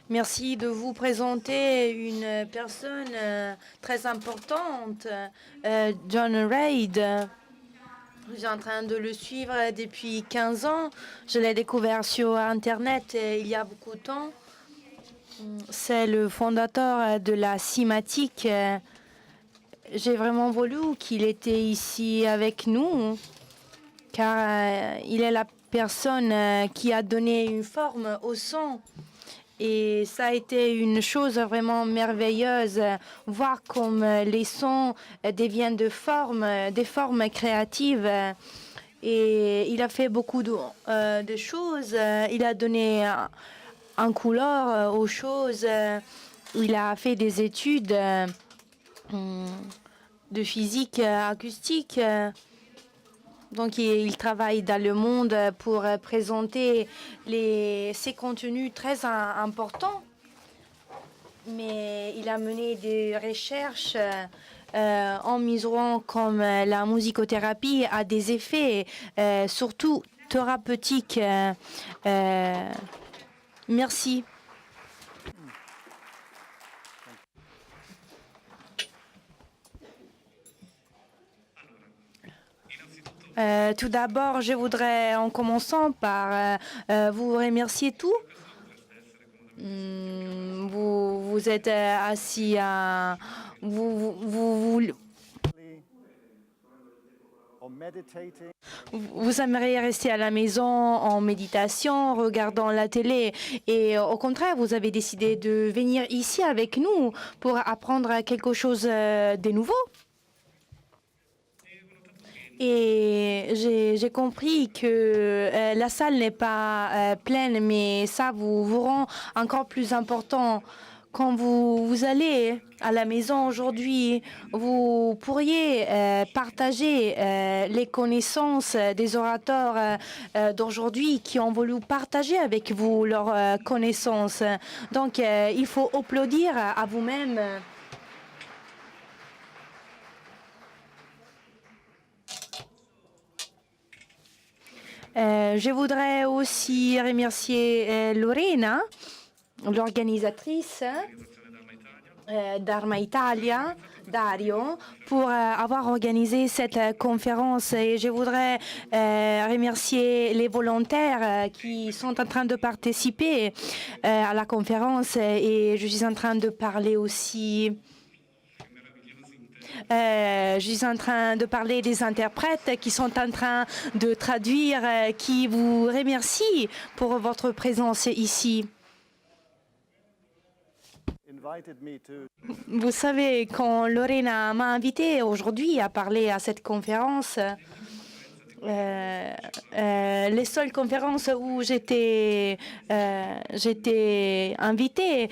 Merci de vous présenter une personne très importante, John Reid. Je suis en train de le suivre depuis 15 ans. Je l'ai découvert sur Internet il y a beaucoup de temps. C'est le fondateur de la Cimatic. J'ai vraiment voulu qu'il était ici avec nous, car il est la personne qui a donné une forme au son. Et ça a été une chose vraiment merveilleuse, voir comme les sons deviennent des formes créatives. Et il a fait beaucoup de choses. Il a donné un couleur aux choses. Il a fait des études de physique acoustique. Donc, il travaille dans le monde pour présenter ses contenus très importants. Mais il a mené des recherches en mesurant comme la musicothérapie a des effets, surtout thérapeutiques. Merci. Tout d'abord, je voudrais, en commençant par vous remercier tous. Vous êtes assis à... Vous aimeriez rester à la maison en méditation, regardant la télé. Et au contraire, vous avez décidé de venir ici avec nous pour apprendre quelque chose de nouveau. Et j'ai compris que la salle n'est pas pleine, mais ça vous rend encore plus important. Quand vous allez à la maison aujourd'hui, vous pourriez partager les connaissances des orateurs d'aujourd'hui qui ont voulu partager avec vous leurs connaissances. Donc, il faut applaudir à vous-même. Je voudrais aussi remercier Lorena, l'organisatrice d'Arma Italia, Dario, pour avoir organisé cette conférence. Et je voudrais remercier les volontaires qui sont en train de participer à la conférence. Et je suis en train de parler aussi... je suis en train de parler des interprètes qui sont en train de traduire, qui vous remercient pour votre présence ici. Vous savez, quand Lorena m'a invité aujourd'hui à parler à cette conférence, les seules conférences où j'étais invitée,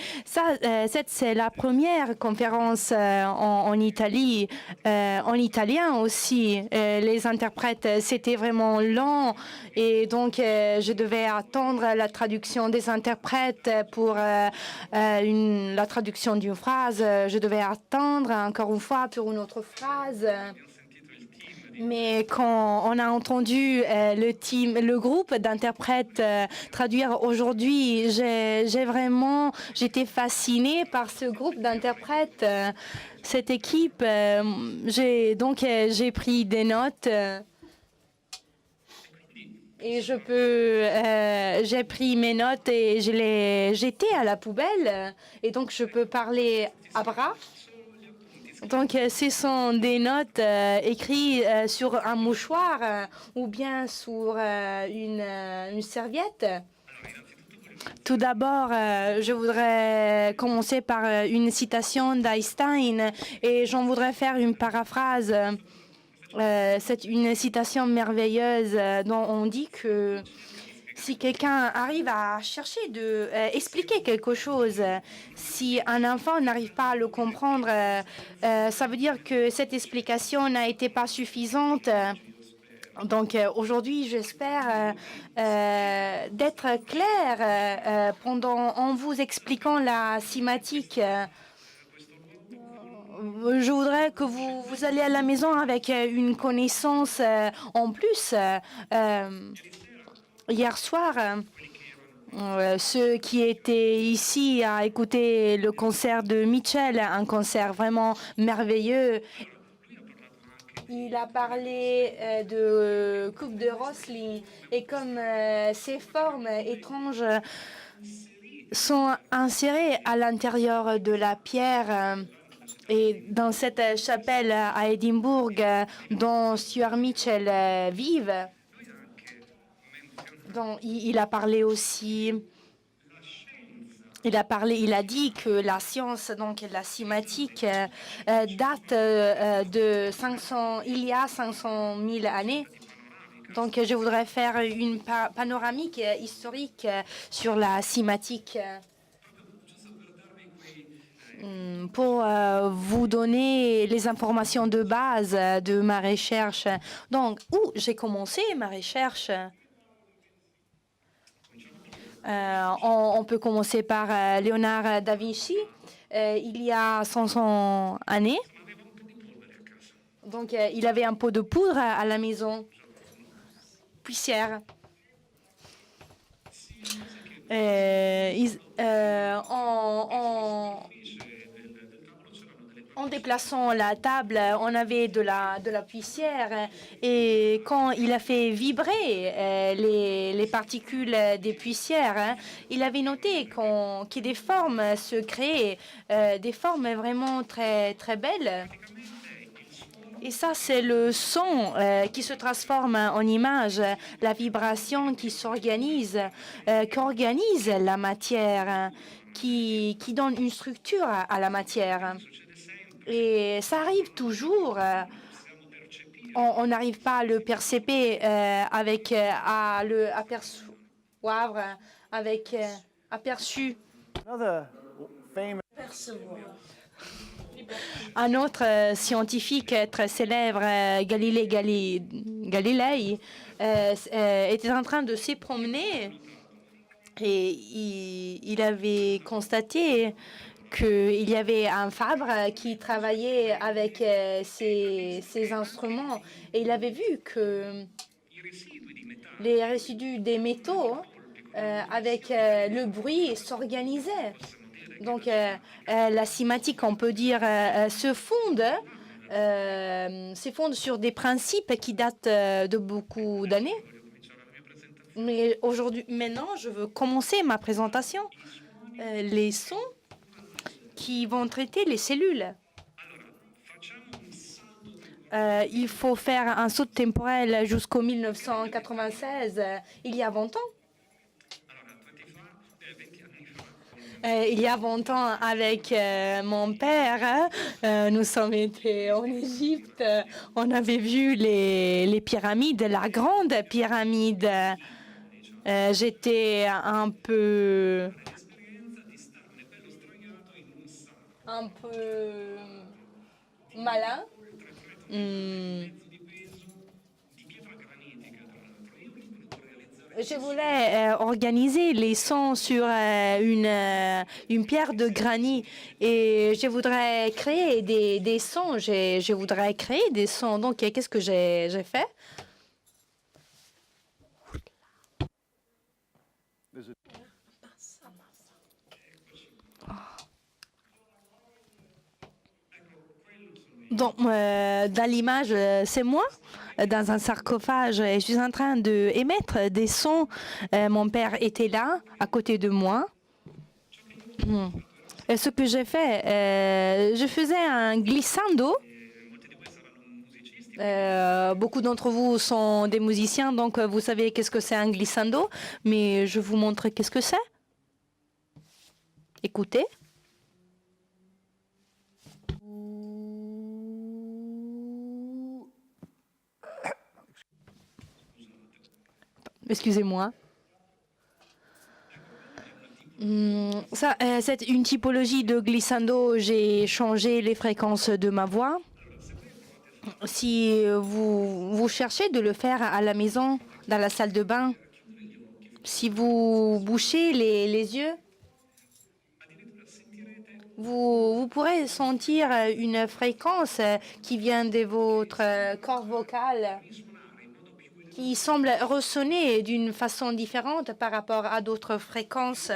c'est la première conférence en Italie, en italien aussi. Les interprètes, c'était vraiment lent et donc je devais attendre la traduction des interprètes pour la traduction d'une phrase. Je devais attendre encore une fois pour une autre phrase. Mais quand on a entendu le groupe d'interprètes traduire aujourd'hui, j'étais fascinée par ce groupe d'interprètes, cette équipe. J'ai pris des notes. Et j'ai pris mes notes et je les jetais à la poubelle. Et donc, je peux parler à bras. Donc, ce sont des notes écrites sur un mouchoir ou bien sur une serviette. Tout d'abord, je voudrais commencer par une citation d'Einstein et j'en voudrais faire une paraphrase. C'est une citation merveilleuse dont on dit que si quelqu'un arrive à chercher expliquer quelque chose, si un enfant n'arrive pas à le comprendre, ça veut dire que cette explication n'a été pas suffisante. Donc aujourd'hui, j'espère d'être clair en vous expliquant la cimatique. je voudrais que vous allez à la maison avec une connaissance en plus. Hier soir, ceux qui étaient ici à écouter le concert de Mitchell, un concert vraiment merveilleux. Il a parlé de coupe de Rosling et comme ces formes étranges sont insérées à l'intérieur de la pierre et dans cette chapelle à Édimbourg dont Stuart Mitchell vive. Donc, il a parlé aussi. Il a dit que la science, donc la cinématique, date de 500, il y a 500 000 années. Donc, je voudrais faire une panoramique historique sur la cinématique pour vous donner les informations de base de ma recherche. Donc, où j'ai commencé ma recherche? On peut commencer par Léonard da Vinci, il y a 500 années. Donc, il avait un pot de poudre à la maison, poussière. En déplaçant la table, on avait de la poussière et quand il a fait vibrer les particules des poussières, il avait noté que des formes se créaient, des formes vraiment très, très belles. Et ça, c'est le son qui se transforme en image, la vibration qui s'organise, qui organise la matière, qui donne une structure à la matière. Et ça arrive toujours. On n'arrive pas à le percevoir à le apercevoir avec aperçu. Un autre scientifique très célèbre, Galilei, était en train de se promener et il avait constaté qu'il y avait un Fabre qui travaillait avec ces instruments et il avait vu que les résidus des métaux avec le bruit s'organisaient. Donc la cinématique, on peut dire, se fonde sur des principes qui datent de beaucoup d'années. Mais maintenant, je veux commencer ma présentation. Les sons qui vont traiter les cellules. Il faut faire un saut temporel jusqu'au 1996, il y a 20 ans. Il y a 20 ans, avec mon père, nous sommes été en Égypte. On avait vu les pyramides, la grande pyramide. J'étais un peu malin. Je voulais organiser les sons sur une pierre de granit et je voudrais créer des sons. Je voudrais créer des sons. Donc, qu'est-ce que j'ai fait? Donc, dans l'image, c'est moi dans un sarcophage et je suis en train d'émettre des sons. Mon père était là, à côté de moi. Et ce que j'ai fait, je faisais un glissando. Beaucoup d'entre vous sont des musiciens, donc vous savez qu'est-ce que c'est un glissando, mais je vous montre qu'est-ce que c'est. Écoutez. Excusez-moi. C'est une typologie de glissando. J'ai changé les fréquences de ma voix. Si vous cherchez de le faire à la maison, dans la salle de bain, si vous bouchez les yeux, vous pourrez sentir une fréquence qui vient de votre corps vocal, qui semble ressonner d'une façon différente par rapport à d'autres fréquences.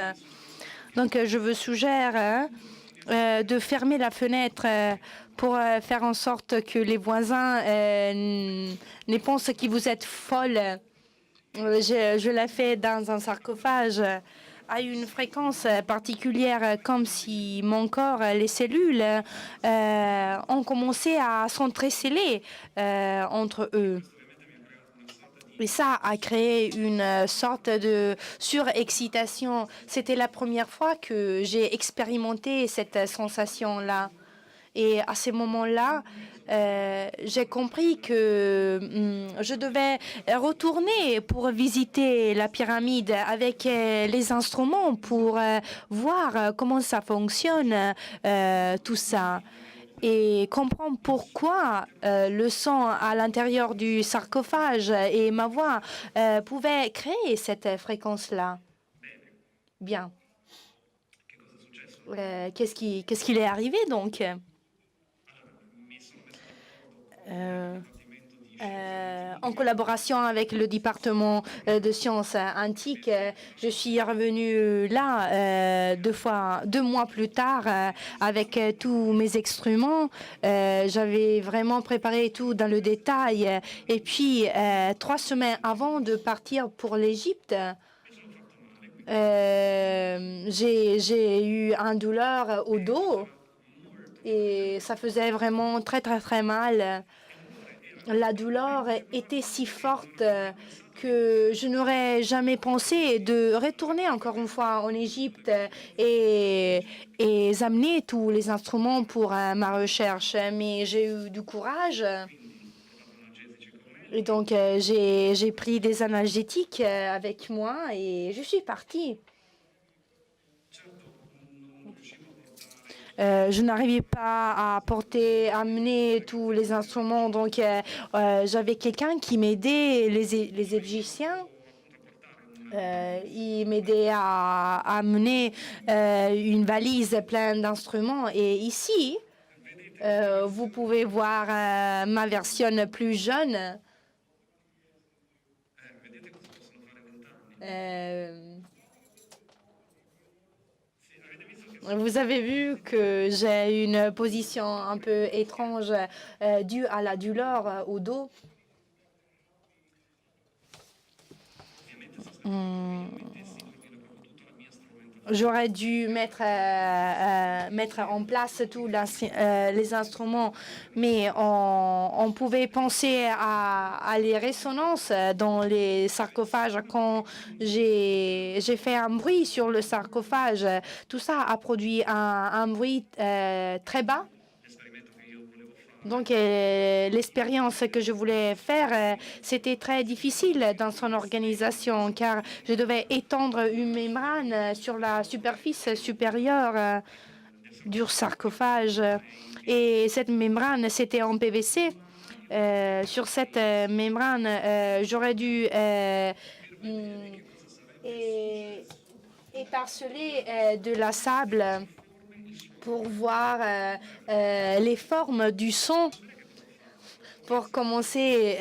Donc, je vous suggère de fermer la fenêtre pour faire en sorte que les voisins ne pensent que vous êtes folle. Je l'ai fait dans un sarcophage à une fréquence particulière, comme si mon corps, les cellules, ont commencé à s'entreceler entre eux. Et ça a créé une sorte de surexcitation. C'était la première fois que j'ai expérimenté cette sensation-là. Et à ce moment-là, j'ai compris que je devais retourner pour visiter la pyramide avec les instruments pour voir comment ça fonctionne, tout ça. Et comprendre pourquoi le sang à l'intérieur du sarcophage et ma voix pouvaient créer cette fréquence-là. Bien. Qu'est-ce qu'il est arrivé donc? En collaboration avec le département de sciences antiques, je suis revenue là 2 mois plus tard avec tous mes instruments. J'avais vraiment préparé tout dans le détail. Et puis, 3 semaines avant de partir pour l'Égypte, j'ai eu une douleur au dos et ça faisait vraiment très, très, très mal. La douleur était si forte que je n'aurais jamais pensé de retourner encore une fois en Égypte et amener tous les instruments pour ma recherche. Mais j'ai eu du courage. Et donc, j'ai pris des analgésiques avec moi et je suis partie. Je n'arrivais pas à amener tous les instruments, donc j'avais quelqu'un qui m'aidait, les Égyptiens. Ils m'aidaient à amener une valise pleine d'instruments. Et ici, vous pouvez voir ma version plus jeune. Vous avez vu que j'ai une position un peu étrange due à la douleur au dos. J'aurais dû mettre en place tous les instruments, mais on pouvait penser à les résonances dans les sarcophages. Quand j'ai fait un bruit sur le sarcophage, tout ça a produit un bruit très bas. Donc, l'expérience que je voulais faire, c'était très difficile dans son organisation car je devais étendre une membrane sur la superficie supérieure du sarcophage. Et cette membrane, c'était en PVC. Sur cette membrane, j'aurais dû éparceler de la sable pour voir les formes du son. Pour commencer,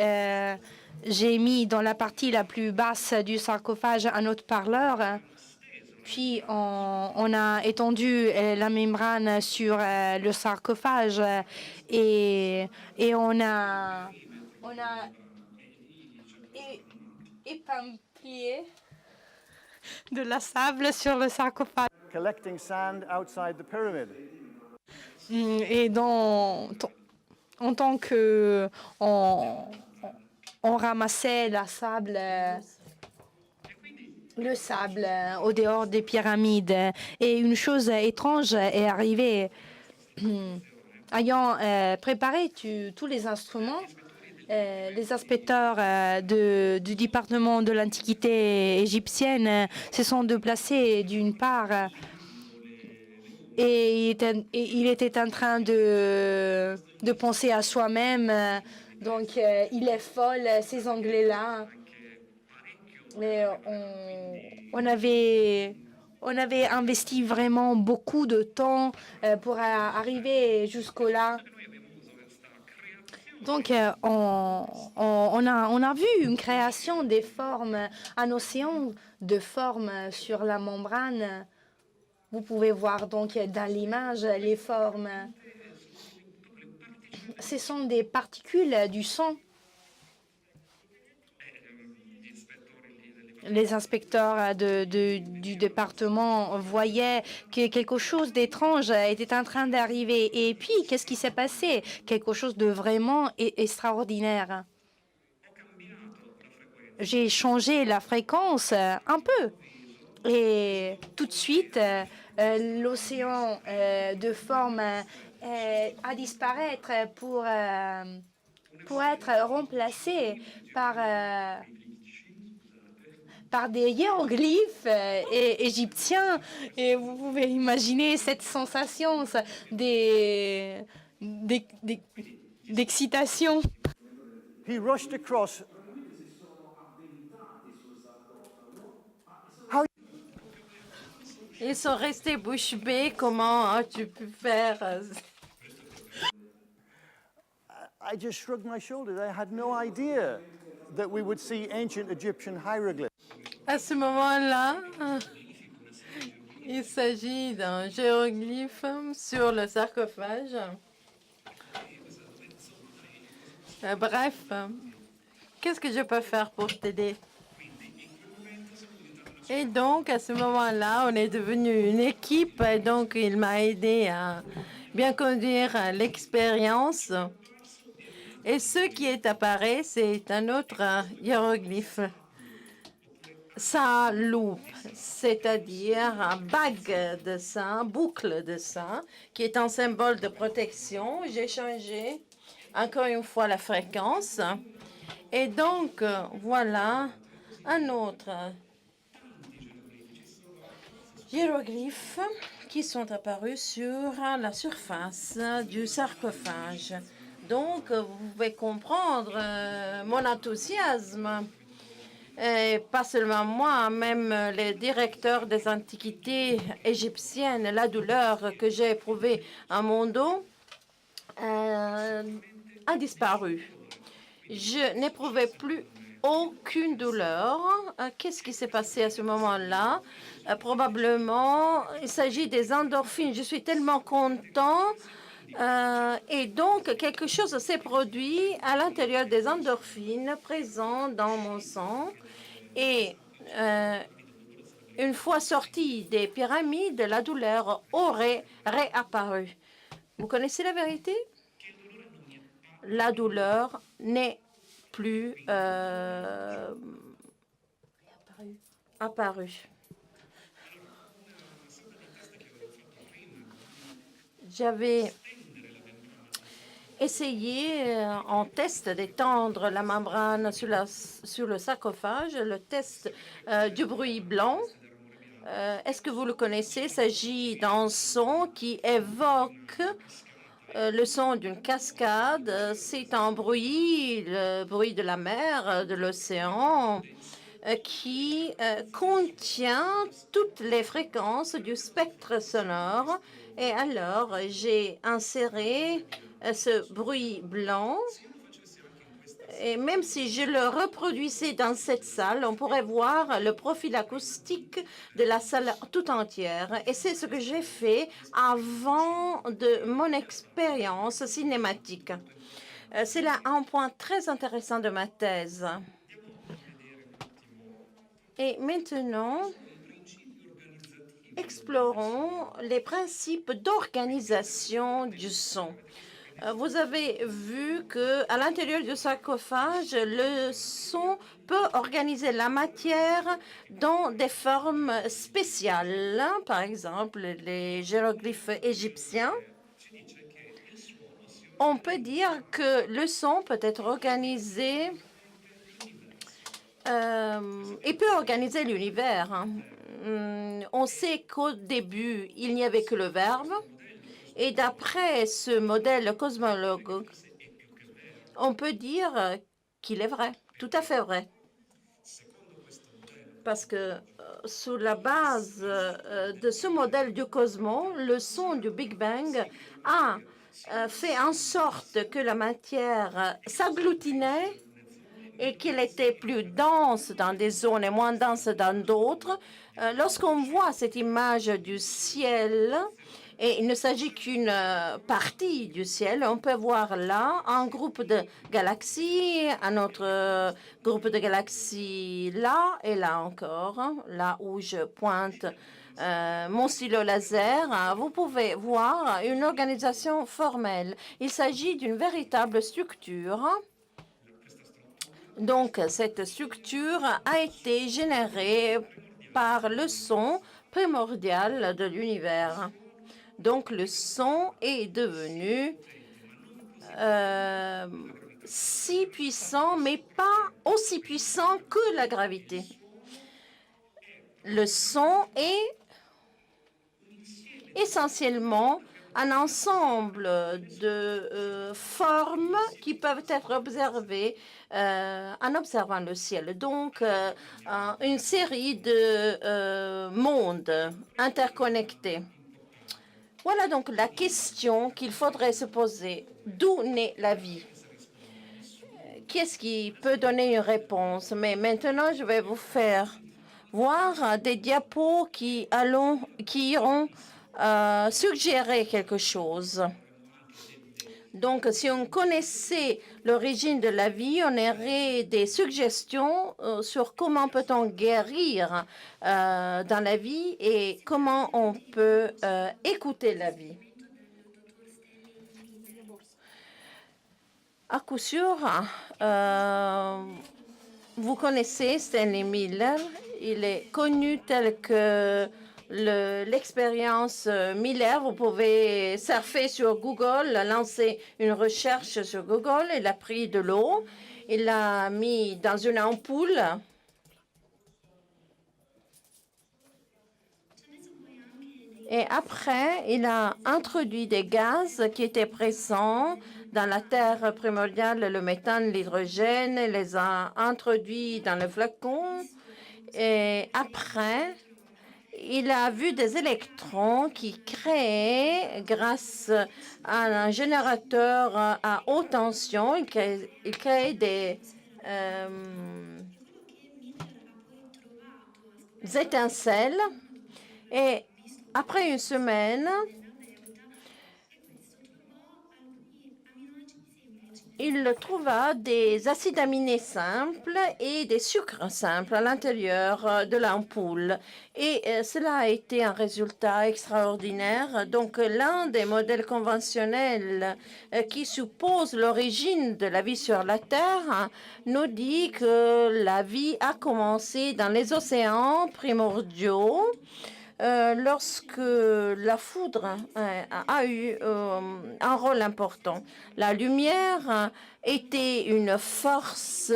j'ai mis dans la partie la plus basse du sarcophage un haut-parleur. Puis, on a étendu la membrane sur le sarcophage et on a éparpillé de la sable sur le sarcophage. Collecting sand outside the pyramid. Et en tant que on ramassait le sable au dehors des pyramides. Et une chose étrange est arrivée. Ayant préparé tous les instruments, les inspecteurs du département de l'Antiquité égyptienne se sont déplacés d'une part et il était en train de penser à soi-même. Donc, il est folle, ces Anglais-là. Mais on avait On avait investi vraiment beaucoup de temps pour arriver jusqu'au là. Donc, on a vu une création des formes, un océan de formes sur la membrane. Vous pouvez voir donc dans l'image les formes. Ce sont des particules du sang. Les inspecteurs du département voyaient que quelque chose d'étrange était en train d'arriver. Et puis, qu'est-ce qui s'est passé? Quelque chose de vraiment extraordinaire. J'ai changé la fréquence un peu. Et tout de suite, l'océan de forme a disparaître pour être remplacé par des hiéroglyphes égyptiens. Et vous pouvez imaginer cette sensation d'excitation. He rushed across. Ils sont restés bouche bée. Comment as-tu pu faire? I just shrugged my shoulders. I had no idea that we would see ancient Egyptian hieroglyphs. À ce moment-là, il s'agit d'un hiéroglyphe sur le sarcophage. Bref, qu'est-ce que je peux faire pour t'aider? Et donc, à ce moment-là, on est devenu une équipe. Et donc, il m'a aidé à bien conduire l'expérience. Et ce qui est apparu, c'est un autre hiéroglyphe. Sa loupe, c'est-à-dire un bague de sang, boucle de sang, qui est un symbole de protection. J'ai changé encore une fois la fréquence. Et donc, voilà un autre hiéroglyphes qui sont apparus sur la surface du sarcophage. Donc, vous pouvez comprendre mon enthousiasme. Et pas seulement moi, même les directeurs des antiquités égyptiennes, la douleur que j'ai éprouvée à mon dos a disparu. Je n'éprouvais plus aucune douleur. Qu'est-ce qui s'est passé à ce moment-là? Probablement, il s'agit des endorphines. Je suis tellement content. Et donc, quelque chose s'est produit à l'intérieur des endorphines présentes dans mon sang. Et une fois sortie des pyramides, la douleur aurait réapparu. Vous connaissez la vérité? La douleur n'est plus apparue. J'avais essayé en test d'étendre la membrane sur le sarcophage, le test du bruit blanc. Est-ce que vous le connaissez? Il s'agit d'un son qui évoque le son d'une cascade. C'est un bruit, le bruit de la mer, de l'océan, qui contient toutes les fréquences du spectre sonore. Et alors, j'ai inséré ce bruit blanc. Et même si je le reproduisais dans cette salle, on pourrait voir le profil acoustique de la salle tout entière. Et c'est ce que j'ai fait avant de mon expérience cinématique. C'est là un point très intéressant de ma thèse. Et maintenant, explorons les principes d'organisation du son. Vous avez vu qu'à l'intérieur du sarcophage, le son peut organiser la matière dans des formes spéciales. Par exemple, les hiéroglyphes égyptiens. On peut dire que le son peut être organisé et peut organiser l'univers. On sait qu'au début, il n'y avait que le verbe. Et d'après ce modèle cosmologique, on peut dire qu'il est vrai, tout à fait vrai. parce que sous la base de ce modèle du cosmos, le son du Big Bang a fait en sorte que la matière s'agglutinait et qu'elle était plus dense dans des zones et moins dense dans d'autres. Lorsqu'on voit cette image du ciel, et il ne s'agit qu'une partie du ciel, on peut voir là un groupe de galaxies, un autre groupe de galaxies là et là encore, là où je pointe mon stylo laser. Vous pouvez voir une organisation formelle. Il s'agit d'une véritable structure. Donc, cette structure a été générée par le son primordial de l'univers. Donc, le son est devenu si puissant, mais pas aussi puissant que la gravité. Le son est essentiellement un ensemble de formes qui peuvent être observées en observant le ciel. Donc, une série de mondes interconnectés. Voilà donc la question qu'il faudrait se poser. D'où naît la vie? Qu'est-ce qui peut donner une réponse? Mais maintenant, je vais vous faire voir des diapos qui iront suggérer quelque chose. Donc, si on connaissait l'origine de la vie, on aurait des suggestions sur comment peut-on guérir dans la vie et comment on peut écouter la vie. À coup sûr, vous connaissez Stanley Miller. Il est connu tel que l'expérience Miller. Vous pouvez surfer sur Google, lancer une recherche sur Google. Il a pris de l'eau, il l'a mis dans une ampoule. Et après, il a introduit des gaz qui étaient présents dans la terre primordiale, le méthane, l'hydrogène, il les a introduits dans le flacon. Et après, il a vu des électrons qui créaient, grâce à un générateur à haute tension, il crée des étincelles. Et après une semaine, il trouva des acides aminés simples et des sucres simples à l'intérieur de l'ampoule. Et cela a été un résultat extraordinaire. Donc, l'un des modèles conventionnels qui suppose l'origine de la vie sur la Terre nous dit que la vie a commencé dans les océans primordiaux. Lorsque la foudre a eu un rôle important. La lumière était une force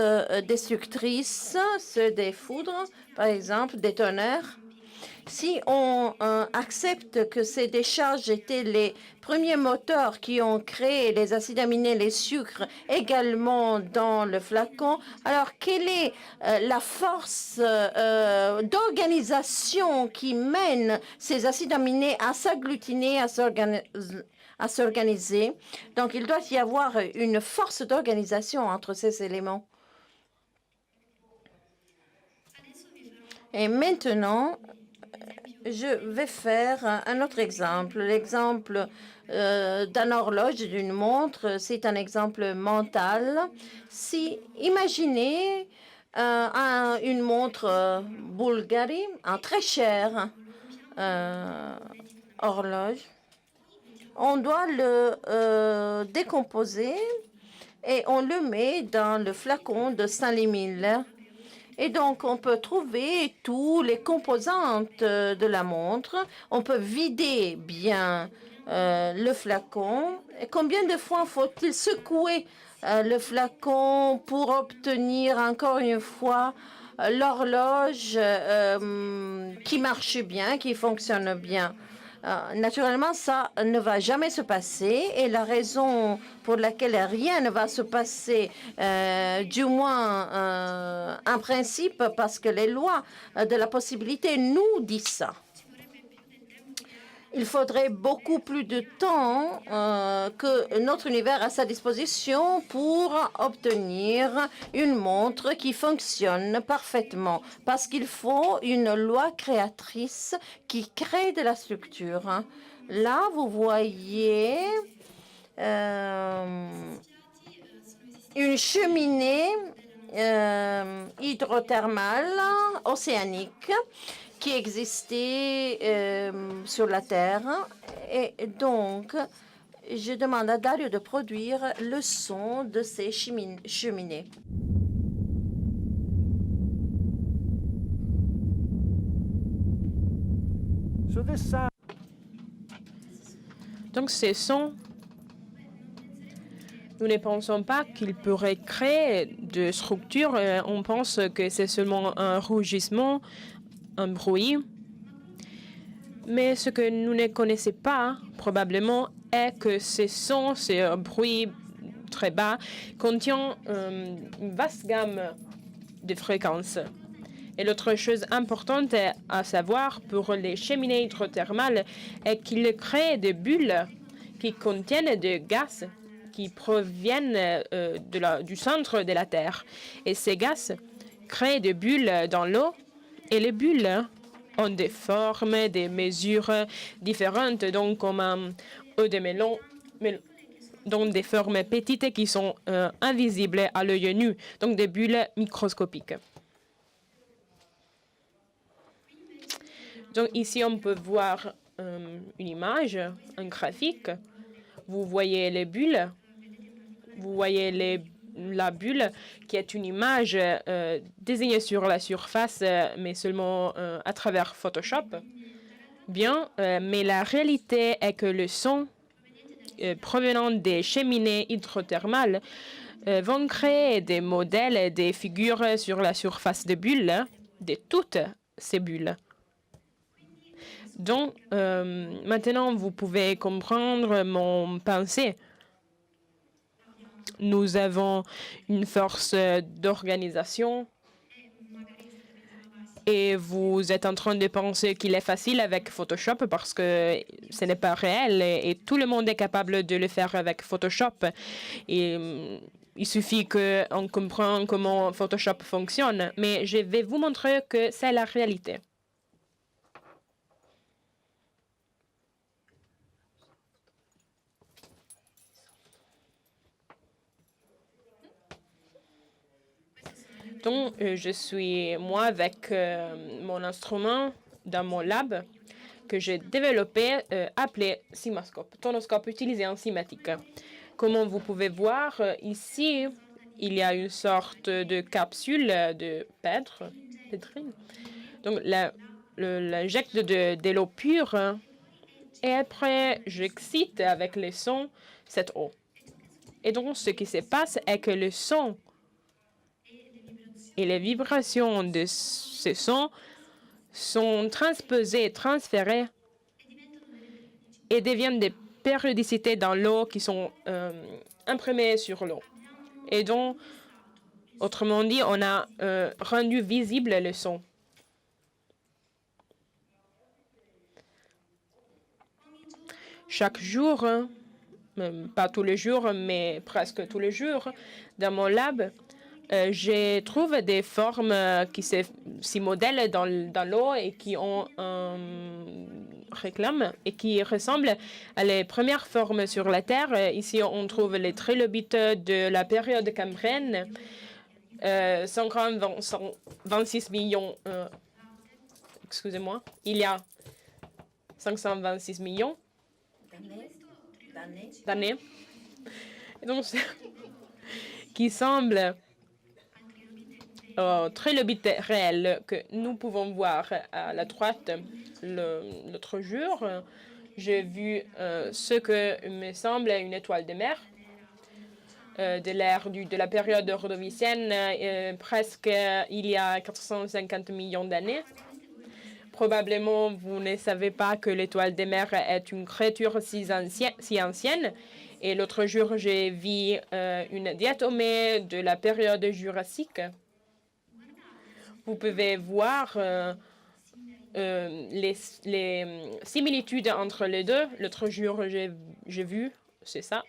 destructrice, ceux des foudres, par exemple, des tonnerres. Si on accepte que ces décharges étaient les premiers moteurs qui ont créé les acides aminés, les sucres également dans le flacon, alors quelle est la force d'organisation qui mène ces acides aminés à s'agglutiner, à s'organiser? Donc, il doit y avoir une force d'organisation entre ces éléments. Et maintenant, je vais faire un autre exemple. L'exemple d'une horloge, d'une montre, c'est un exemple mental. Si, imaginez une montre Bulgari, un très cher horloge. On doit le décomposer et on le met dans le flacon de Stanley Miller. Et donc, on peut trouver toutes les composantes de la montre. On peut vider bien le flacon. Et combien de fois faut-il secouer le flacon pour obtenir encore une fois l'horloge qui marche bien, qui fonctionne bien? Naturellement, ça ne va jamais se passer et la raison pour laquelle rien ne va se passer, du moins en principe, parce que les lois de la possibilité nous disent ça. Il faudrait beaucoup plus de temps que notre univers à sa disposition pour obtenir une montre qui fonctionne parfaitement. Parce qu'il faut une loi créatrice qui crée de la structure. Là, vous voyez une cheminée hydrothermale océanique qui existait sur la Terre. Et donc, je demande à Dario de produire le son de ces cheminées. So this sound Donc ces sons, nous ne pensons pas qu'ils pourraient créer de structure. On pense que c'est seulement un rougissement, un bruit. Mais ce que nous ne connaissons pas, probablement, est que ces sons, ces bruits très bas, contiennent une vaste gamme de fréquences. Et l'autre chose importante à savoir pour les cheminées hydrothermales est qu'ils créent des bulles qui contiennent des gaz qui proviennent du centre de la Terre. Et ces gaz créent des bulles dans l'eau. Et les bulles ont des formes, des mesures différentes, donc comme un œuf de melon, donc des formes petites qui sont invisibles à l'œil nu, donc des bulles microscopiques. Donc ici, on peut voir une image, un graphique. Vous voyez les bulles, vous voyez la bulle qui est une image désignée sur la surface, mais seulement à travers Photoshop. Bien, mais la réalité est que le son provenant des cheminées hydrothermales vont créer des modèles, des figures sur la surface des bulles, de toutes ces bulles. Donc, maintenant, vous pouvez comprendre mon pensée. Nous avons une force d'organisation et vous êtes en train de penser qu'il est facile avec Photoshop parce que ce n'est pas réel et tout le monde est capable de le faire avec Photoshop. Et il suffit qu'on comprenne comment Photoshop fonctionne. Mais je vais vous montrer que c'est la réalité. Donc, je suis, moi, avec mon instrument dans mon lab que j'ai développé, appelé CIMAscope, tonoscope utilisé en cinématique. Comme vous pouvez voir, ici, il y a une sorte de capsule de pétrine. Donc, j'injecte de l'eau pure et après, j'excite avec les sons cette eau. Et donc, ce qui se passe est que le son et les vibrations de ce son sont transposées, transférées et deviennent des périodicités dans l'eau qui sont imprimées sur l'eau. Et donc, autrement dit, on a rendu visible le son. Chaque jour, pas tous les jours, mais presque tous les jours, dans mon lab, je trouve des formes qui s'y modèlent dans l'eau et qui ont un réclame et qui ressemblent à les premières formes sur la Terre. Ici, on trouve les trilobites de la période cambrienne, 526 millions. Excusez-moi, il y a 526 millions d'années. Et donc, qui semblent trilobites réels que nous pouvons voir à la droite. L'autre jour, j'ai vu ce que me semble une étoile de mer de l'ère de la période ordovicienne, presque il y a 450 millions d'années. Probablement, vous ne savez pas que l'étoile des mers est une créature si ancienne. Et l'autre jour, j'ai vu une diatomée de la période jurassique. Vous pouvez voir les similitudes entre les deux. L'autre jour, j'ai vu, c'est ça.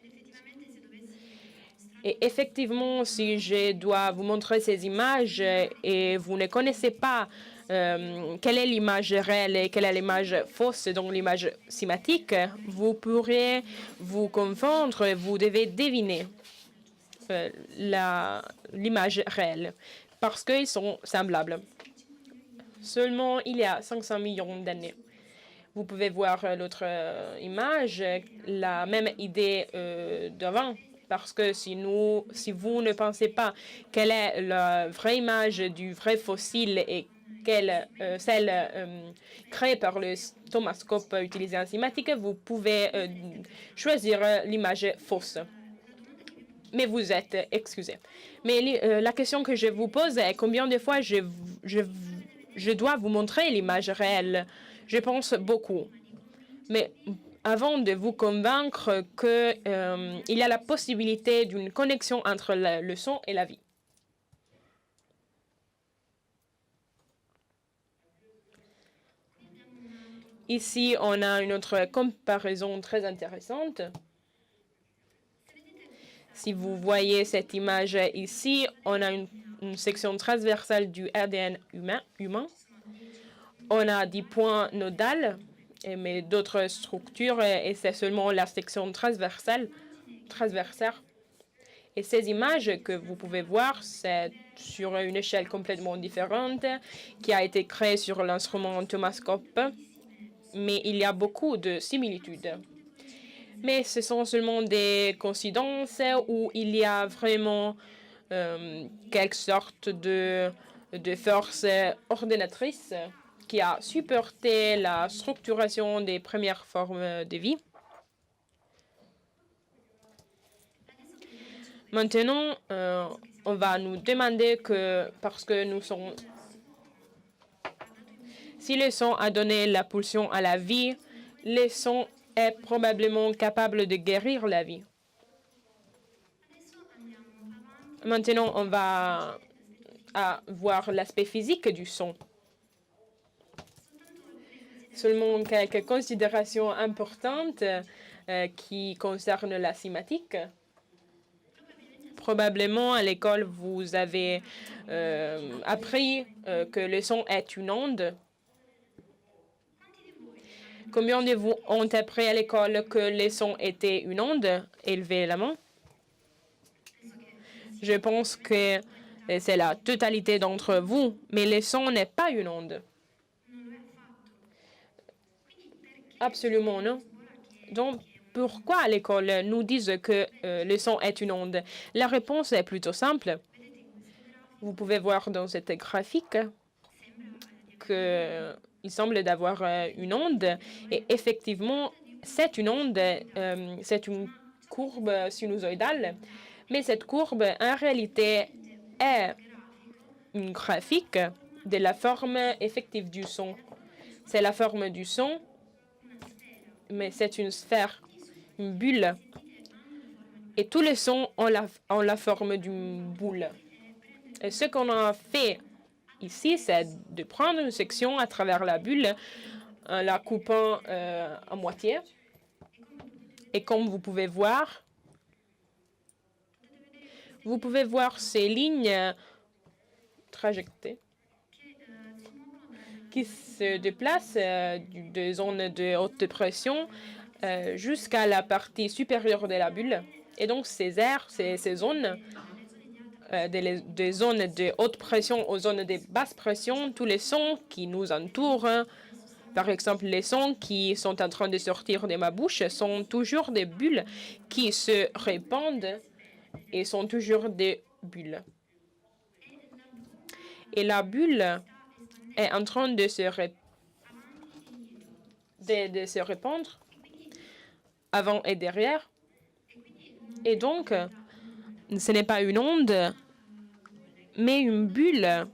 Et effectivement, si je dois vous montrer ces images et vous ne connaissez pas quelle est l'image réelle et quelle est l'image fausse, donc l'image cinématique, vous pourrez vous confondre et vous devez deviner l'image réelle parce qu'ils sont semblables. Seulement il y a 500 millions d'années. Vous pouvez voir l'autre image, la même idée d'avant. Parce que si vous ne pensez pas quelle est la vraie image du vrai fossile et celle créée par le tomascope utilisé en cinématique, vous pouvez choisir l'image fausse. Mais vous êtes excusé. Mais la question que je vous pose est combien de fois je dois vous montrer l'image réelle? Je pense beaucoup. Mais avant de vous convaincre qu'il y a la possibilité d'une connexion entre le son et la vie. Ici, on a une autre comparaison très intéressante. Si vous voyez cette image ici, on a une section transversale du ADN humain. On a 10 points nodaux, mais d'autres structures, et c'est seulement la section transversale. Et ces images que vous pouvez voir, c'est sur une échelle complètement différente qui a été créée sur l'instrument tomascope, mais il y a beaucoup de similitudes. Mais ce sont seulement des coïncidences où il y a vraiment quelque sorte de force ordonnatrice qui a supporté la structuration des premières formes de vie. Maintenant, on va nous demander que, parce que nous sommes... Si le son a donné la pulsion à la vie, le son est probablement capable de guérir la vie. Maintenant, on va voir l'aspect physique du son. Seulement quelques considérations importantes qui concernent la cinématique. Probablement, à l'école, vous avez appris que le son est une onde. Combien de vous ont appris à l'école que le son était une onde? Élevez la main. Je pense que c'est la totalité d'entre vous, mais le son n'est pas une onde. Absolument non. Donc, pourquoi à l'école nous disent que le son est une onde? La réponse est plutôt simple. Vous pouvez voir dans cette graphique qu'il semble d'avoir une onde. Et effectivement, c'est une onde, c'est une courbe sinusoïdale. Mais cette courbe, en réalité, est une graphique de la forme effective du son. C'est la forme du son, mais c'est une sphère, une bulle. Et tous les sons ont la forme d'une boule. Et ce qu'on a fait ici, c'est de prendre une section à travers la bulle, en la coupant à moitié. Et comme vous pouvez voir ces lignes trajectées qui se déplacent de zones de haute pression jusqu'à la partie supérieure de la bulle. Et donc, ces aires, ces zones, des zones de haute pression aux zones de basse pression, tous les sons qui nous entourent, par exemple, les sons qui sont en train de sortir de ma bouche, sont toujours des bulles qui se répandent et sont toujours des bulles. Et la bulle est en train de se répandre avant et derrière. Et donc, ce n'est pas une onde, mais une bulle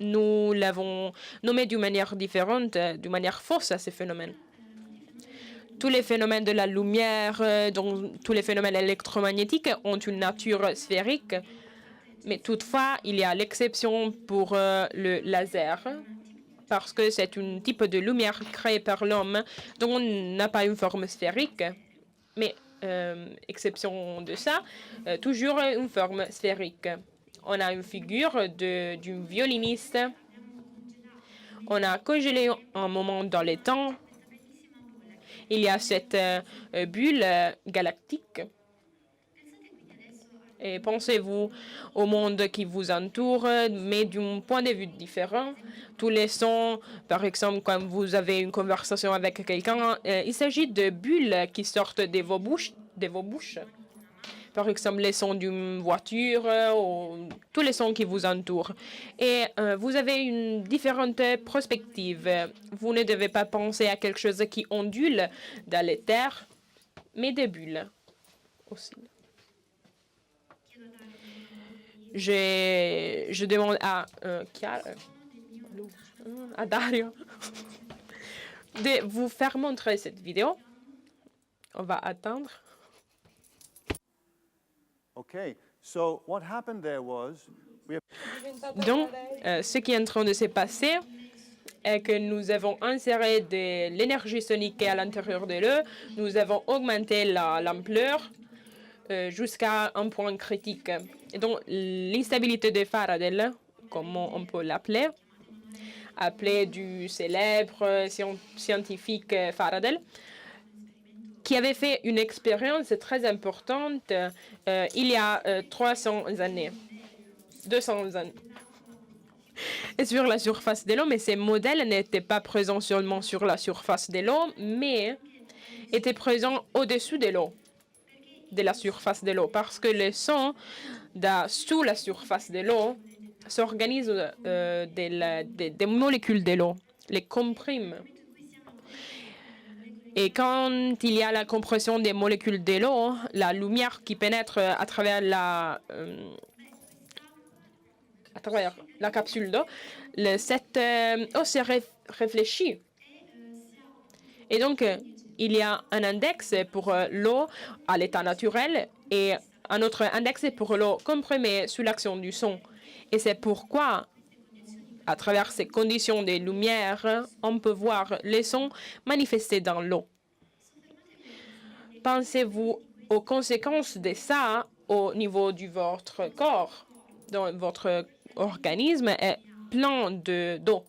nous l'avons nommé d'une manière différente, d'une manière fausse à ces phénomènes. Tous les phénomènes de la lumière, donc tous les phénomènes électromagnétiques ont une nature sphérique, mais toutefois, il y a l'exception pour le laser, parce que c'est un type de lumière créée par l'homme, dont on n'a pas une forme sphérique, mais exception de ça, toujours une forme sphérique. On a une figure d'une violiniste. On a congelé un moment dans le temps. Il y a cette bulle galactique. Et pensez-vous au monde qui vous entoure, mais d'un point de vue différent. Tous les sons, par exemple, quand vous avez une conversation avec quelqu'un, il s'agit de bulles qui sortent de vos bouches. Par exemple, les sons d'une voiture, ou tous les sons qui vous entourent. Et vous avez une différente perspective. Vous ne devez pas penser à quelque chose qui ondule dans l'éther, mais des bulles aussi. Je demande à Dario de vous faire montrer cette vidéo. On va attendre. Okay, so what happened there was Donc, ce qui est en train de se passer est que nous avons inséré de l'énergie sonique à l'intérieur de l'eau. Nous avons augmenté l'ampleur jusqu'à un point critique. Et donc, l'instabilité de Faraday, comme on peut l'appeler, appelé du célèbre scientifique Faraday, qui avait fait une expérience très importante il y a 300 années, 200 années, et sur la surface de l'eau. Mais ces modèles n'étaient pas présents seulement sur la surface de l'eau, mais étaient présents au-dessus de l'eau, de la surface de l'eau, parce que le son sous la surface de l'eau s'organise des molécules de l'eau, les comprime. Et quand il y a la compression des molécules de l'eau, la lumière qui pénètre à travers la capsule d'eau, cette eau se réfléchit. Et donc, il y a un index pour l'eau à l'état naturel et un autre index pour l'eau comprimée sous l'action du son. Et c'est pourquoi, à travers ces conditions de lumière, on peut voir les sons manifestés dans l'eau. Pensez-vous aux conséquences de ça au niveau de votre corps? Donc, votre organisme est plein d'eau.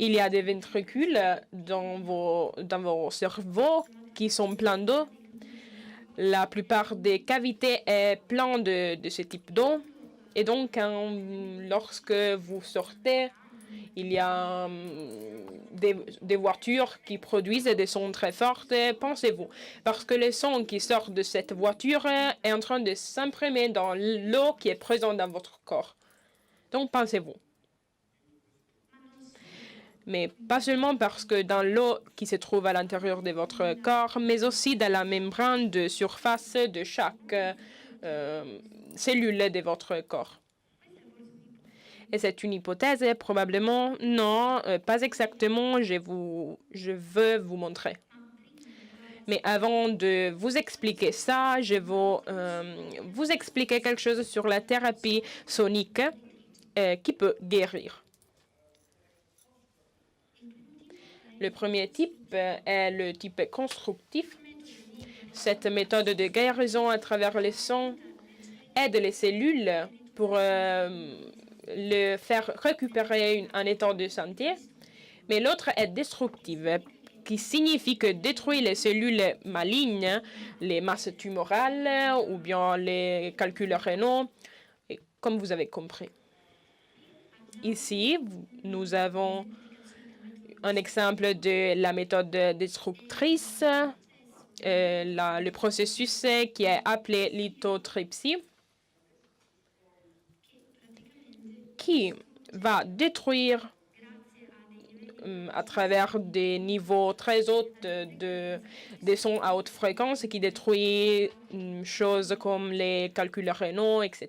Il y a des ventricules dans vos cerveaux qui sont pleins d'eau. La plupart des cavités est plein de ce type d'eau. Et donc, lorsque vous sortez, il y a des voitures qui produisent des sons très forts. Pensez-vous, parce que le son qui sort de cette voiture est en train de s'imprimer dans l'eau qui est présente dans votre corps. Donc, pensez-vous. Mais pas seulement parce que dans l'eau qui se trouve à l'intérieur de votre corps, mais aussi dans la membrane de surface de chaque cellule de votre corps. Et c'est une hypothèse, probablement. Non, pas exactement. Je veux vous montrer. Mais avant de vous expliquer ça, je vais vous expliquer quelque chose sur la thérapie sonique qui peut guérir. Le premier type est le type constructif. Cette méthode de guérison à travers les sons aide les cellules pour le faire récupérer un état de santé. Mais l'autre est destructive, qui signifie que détruit les cellules malignes, les masses tumorales ou bien les calculs rénaux, comme vous avez compris. Ici, nous avons un exemple de la méthode destructrice, le processus qui est appelé lithotripsie, qui va détruire à travers des niveaux très hauts des sons à haute fréquence qui détruisent choses comme les calculs rénaux, etc.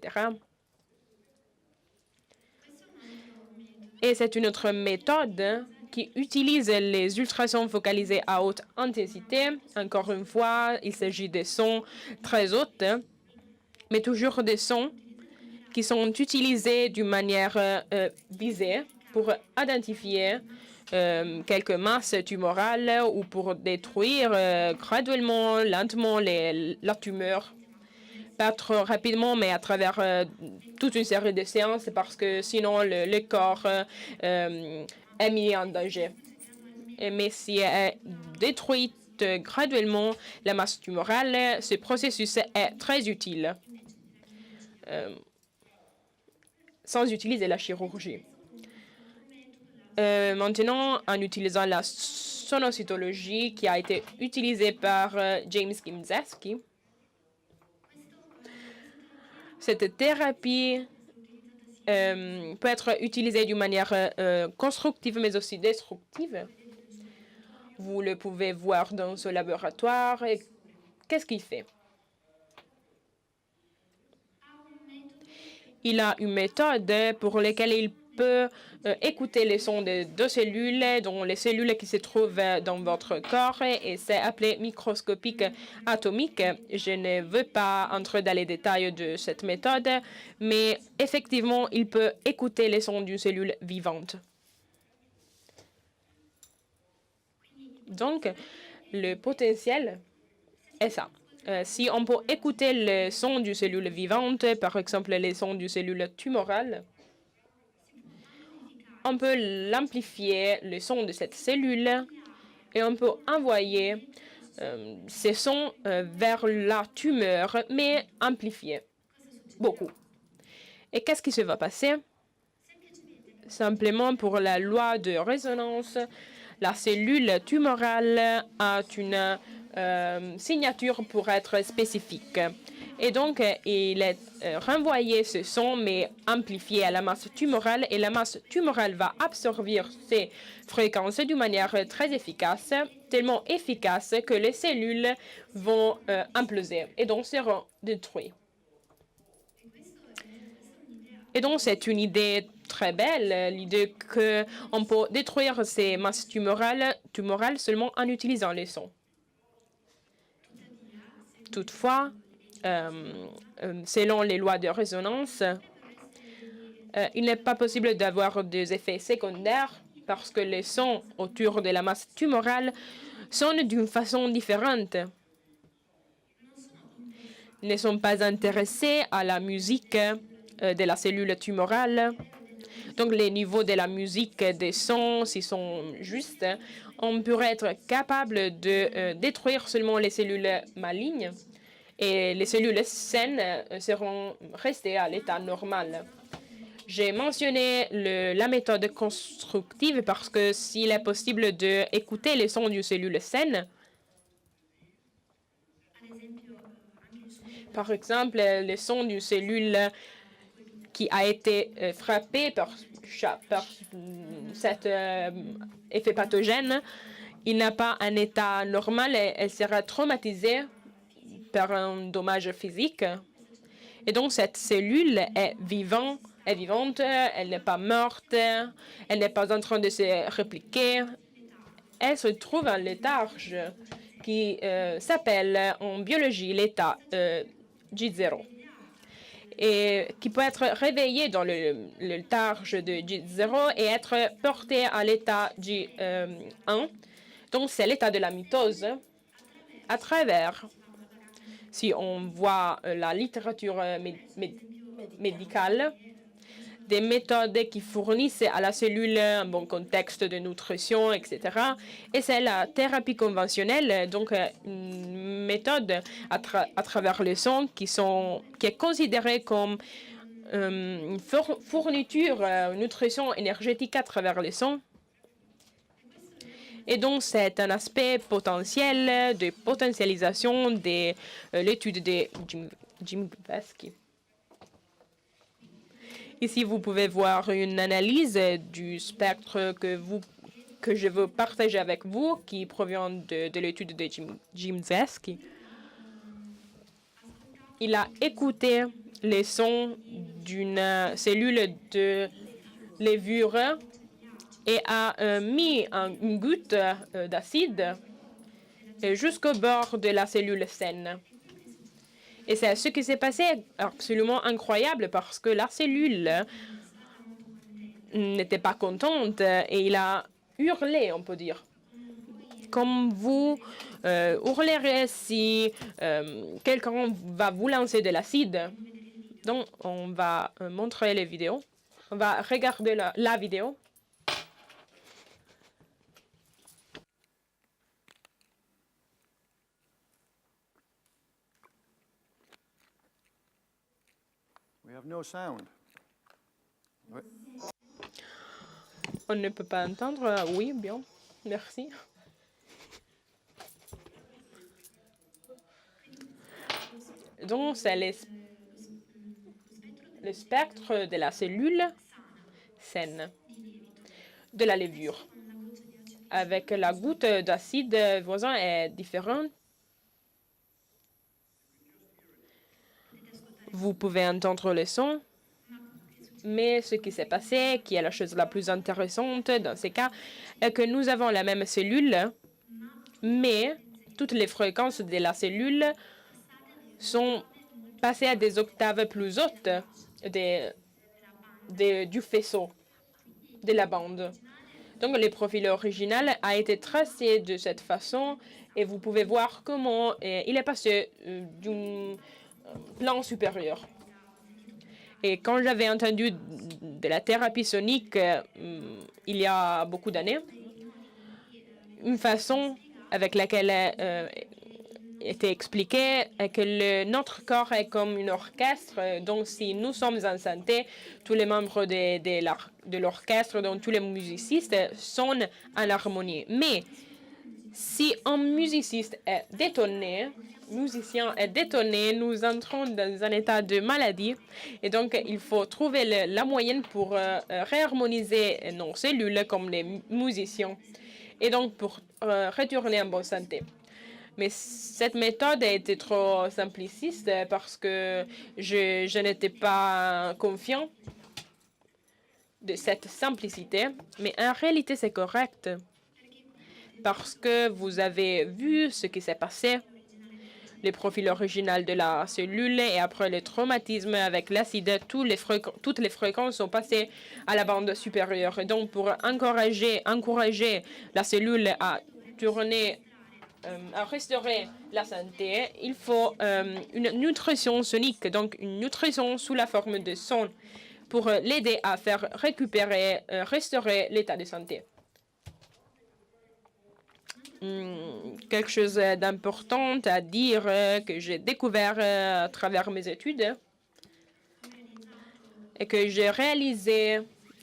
Et c'est une autre méthode qui utilise les ultrasons focalisés à haute intensité. Encore une fois, il s'agit des sons très hautes, mais toujours des sons qui sont utilisés d'une manière visée pour identifier quelques masses tumorales ou pour détruire graduellement, lentement la tumeur. Pas trop rapidement, mais à travers toute une série de séances, parce que sinon le corps est mis en danger. Mais si elle détruit graduellement la masse tumorale, ce processus est très utile sans utiliser la chirurgie. Maintenant, en utilisant la sonocytologie qui a été utilisée par James Gimzeski, cette thérapie peut être utilisée d'une manière constructive mais aussi destructive. Vous le pouvez voir dans ce laboratoire. Et qu'est-ce qu'il fait? Il a une méthode pour laquelle il peut écouter les sons de deux cellules, dont les cellules qui se trouvent dans votre corps, et c'est appelé microscopique atomique. Je ne veux pas entrer dans les détails de cette méthode, mais effectivement, il peut écouter les sons d'une cellule vivante. Donc, le potentiel est ça. Si on peut écouter le son d'une cellule vivante, par exemple les sons d'une cellule tumorale, on peut l'amplifier, le son de cette cellule, et on peut envoyer ces sons vers la tumeur, mais amplifiés beaucoup. Et qu'est-ce qui se va passer? Simplement pour la loi de résonance, la cellule tumorale a une signature pour être spécifique. Et donc, il est renvoyé ce son, mais amplifié à la masse tumorale, et la masse tumorale va absorber ces fréquences d'une manière très efficace, tellement efficace que les cellules vont imploser et donc seront détruites. Et donc, c'est une idée très belle, l'idée qu'on peut détruire ces masses tumorales seulement en utilisant les sons. Toutefois, selon les lois de résonance, il n'est pas possible d'avoir des effets secondaires parce que les sons autour de la masse tumorale sonnent d'une façon différente. Ils ne sont pas intéressés à la musique de la cellule tumorale. Donc, les niveaux de la musique des sons, s'ils sont justes, on pourrait être capable de détruire seulement les cellules malignes et les cellules saines seront restées à l'état normal. J'ai mentionné la méthode constructive parce que s'il est possible d'écouter les sons d'une cellule saine, par exemple, les sons d'une cellule qui a été frappée par cet effet pathogène, il n'a pas un état normal et elle sera traumatisée par un dommage physique. Et donc, cette cellule est vivante, elle n'est pas morte, elle n'est pas en train de se répliquer. Elle se trouve en létharge qui s'appelle en biologie l'état J0 et qui peut être réveillé dans le létharge de J0 et être porté à l'état J1. Donc, c'est l'état de la mitose à travers, si on voit la littérature médicale, des méthodes qui fournissent à la cellule un bon contexte de nutrition, etc. Et c'est la thérapie conventionnelle, donc une méthode à travers les sons qui est considérée comme une fourniture, une nutrition énergétique à travers les sons. Et donc, c'est un aspect potentiel de potentialisation de l'étude de Gimzeski. Ici, vous pouvez voir une analyse du spectre que vous que je veux partager avec vous, qui provient de l'étude de Jim Zeski. Il a écouté les sons d'une cellule de levure et a mis une goutte d'acide jusqu'au bord de la cellule saine. Et c'est ce qui s'est passé absolument incroyable parce que la cellule n'était pas contente et il a hurlé, on peut dire. Comme vous hurlerez si quelqu'un va vous lancer de l'acide. Donc, on va montrer les vidéos. On va regarder la vidéo. We have no sound. Ouais. On ne peut pas entendre. Oui, bien. Merci. Donc, c'est le spectre de la cellule saine de la levure. Avec la goutte d'acide voisin est différente. Vous pouvez entendre le son. Mais ce qui s'est passé, qui est la chose la plus intéressante dans ces cas, est que nous avons la même cellule, mais toutes les fréquences de la cellule sont passées à des octaves plus hautes du faisceau de la bande. Donc, le profil original a été tracé de cette façon et vous pouvez voir comment il est passé d'un plan supérieur. Et quand j'avais entendu de la thérapie sonique il y a beaucoup d'années, une façon avec laquelle était expliqué que notre corps est comme un orchestre. Donc, si nous sommes en santé, tous les membres de l'orchestre, donc tous les musiciens, sont en harmonie. Mais si un musicien est détonné, nous entrons dans un état de maladie. Et donc, il faut trouver la moyenne pour réharmoniser nos cellules comme les musiciens. Et donc, pour retourner en bonne santé. Mais cette méthode a été trop simpliciste parce que je n'étais pas confiant de cette simplicité. Mais en réalité, c'est correct. Parce que vous avez vu ce qui s'est passé, le profil original de la cellule et après le traumatisme avec l'acide, toutes les fréquences sont passées à la bande supérieure. Et donc, pour encourager la cellule à tourner, à restaurer la santé, il faut une nutrition sonique, donc une nutrition sous la forme de son pour l'aider à faire récupérer, restaurer l'état de santé. Quelque chose d'important à dire que j'ai découvert à travers mes études et que j'ai réalisé